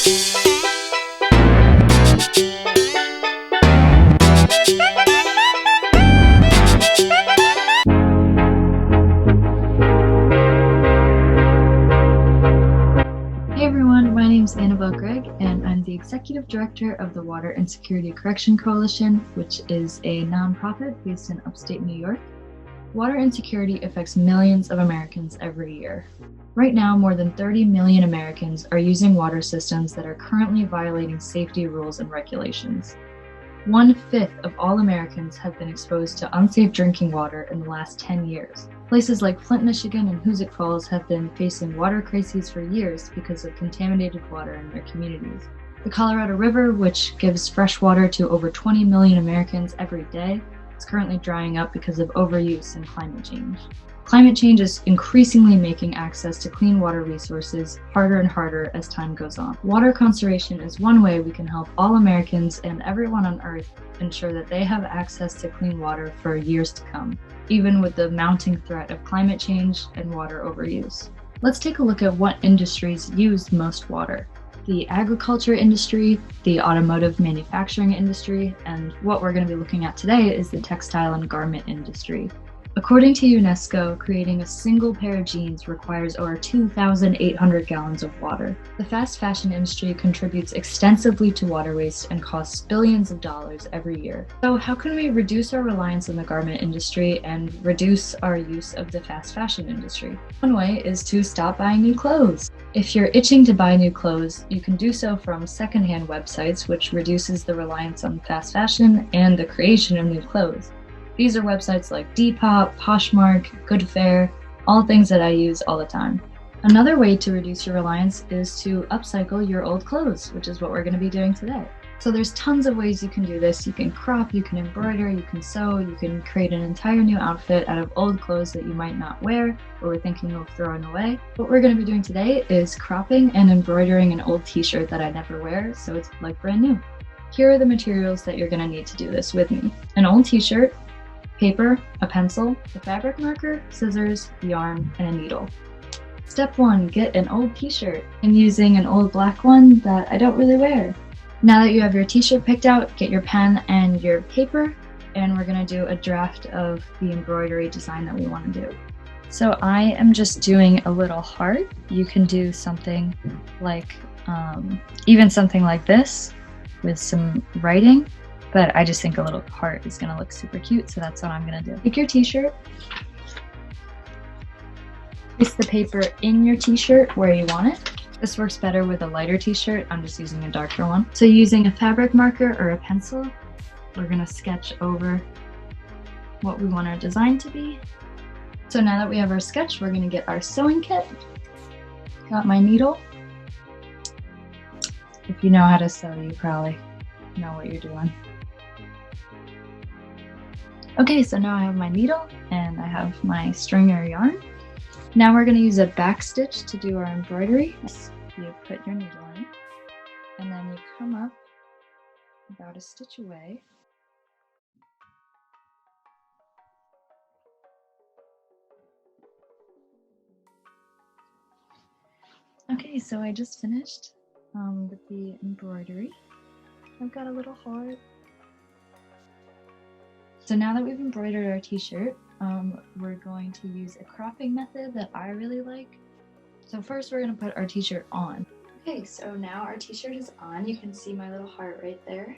And I'm the Executive Director of the Water and Security Correction Coalition, which is a nonprofit based in upstate New York. Water insecurity affects millions of Americans every year. Right now, more than 30 million Americans are using water systems that are currently violating safety rules and regulations. 1/5 of all Americans have been exposed to unsafe drinking water in the last 10 years. Places like Flint, Michigan and Hoosick Falls have been facing water crises for years because of contaminated water in their communities. The Colorado River, which gives fresh water to over 20 million Americans every day, is currently drying up because of overuse and climate change. Climate change is increasingly making access to clean water resources harder and harder as time goes on. Water conservation is one way we can help all Americans and everyone on Earth ensure that they have access to clean water for years to come, even with the mounting threat of climate change and water overuse. Let's take a look at what industries use most water. The agriculture industry, the automotive manufacturing industry, and what we're going to be looking at today is the textile and garment industry. According to UNESCO, creating a single pair of jeans requires over 2,800 gallons of water. The fast fashion industry contributes extensively to water waste and costs billions of dollars every year. So how can we reduce our reliance on the garment industry and reduce our use of the fast fashion industry? One way is to stop buying new clothes. If you're itching to buy new clothes, you can do so from secondhand websites, which reduces the reliance on fast fashion and the creation of new clothes. These are websites like Depop, Poshmark, Goodfair, all things that I use all the time. Another way to reduce your reliance is to upcycle your old clothes, which is what we're going to be doing today. So there's tons of ways you can do this. You can crop, you can embroider, you can sew, you can create an entire new outfit out of old clothes that you might not wear or were thinking of throwing away. What we're going to be doing today is cropping and embroidering an old t-shirt that I never wear, so it's like brand new. Here are the materials that you're going to need to do this with me. An old t-shirt, paper, a pencil, a fabric marker, scissors, yarn, and a needle. Step 1, get an old t-shirt. I'm using an old black one that I don't really wear. Now that you have your t-shirt picked out, get your pen and your paper, and we're going to do a draft of the embroidery design that we want to do. So I am just doing a little heart. You can do something like, even something like this with some writing. But I just think a little heart is going to look super cute, so that's what I'm going to do. Take your t-shirt, place the paper in your t-shirt where you want it. This works better with a lighter t-shirt. I'm just using a darker one. So using a fabric marker or a pencil, we're going to sketch over what we want our design to be. So now that we have our sketch, we're going to get our sewing kit. Got my needle. If you know how to sew, you probably know what you're doing. Okay, so now I have my needle and I have my string or yarn. Now we're going to use a back stitch to do our embroidery. You put your needle in and then you come up about a stitch away. Okay, so I just finished with the embroidery. I've got a little heart. So now that we've embroidered our t-shirt, we're going to use a cropping method that I really like. So first we're going to put our t-shirt on. Okay, so now our t-shirt is on. You can see my little heart right there.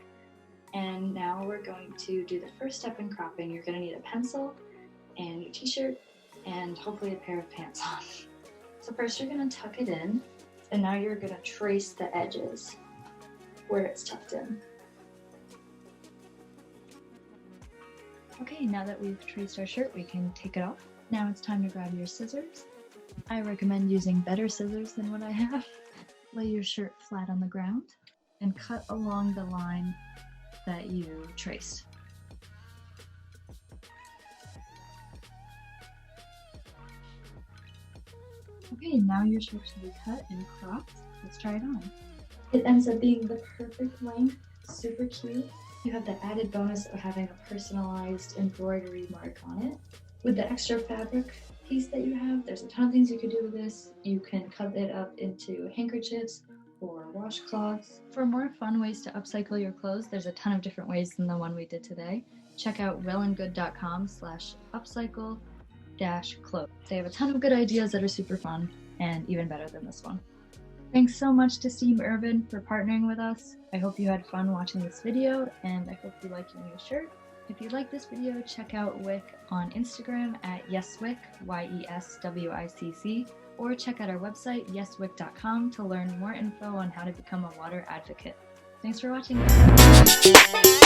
And now we're going to do the first step in cropping. You're going to need a pencil and your t-shirt and hopefully a pair of pants on. So first you're going to tuck it in, and now you're going to trace the edges where it's tucked in. Okay, now that we've traced our shirt, we can take it off. Now it's time to grab your scissors. I recommend using better scissors than what I have. Lay your shirt flat on the ground and cut along the line that you traced. Okay, now your shirt should be cut and cropped. Let's try it on. It ends up being the perfect length, super cute. You have the added bonus of having a personalized embroidery mark on it. With the extra fabric piece that you have, there's a ton of things you could do with this. You can cut it up into handkerchiefs or water washcloths. For more fun ways to upcycle your clothes, there's a ton of different ways than the one we did today. Check out wellandgood.com/upcycle-clothes. They have a ton of good ideas that are super fun and even better than this one. Thanks so much to Steam Urban for partnering with us. I hope you had fun watching this video, and I hope you like your new shirt. If you like this video, check out Wick on Instagram at yeswicc, YESWICC, or check out our website, yeswic.com, to learn more info on how to become a water advocate. Thanks for watching, guys.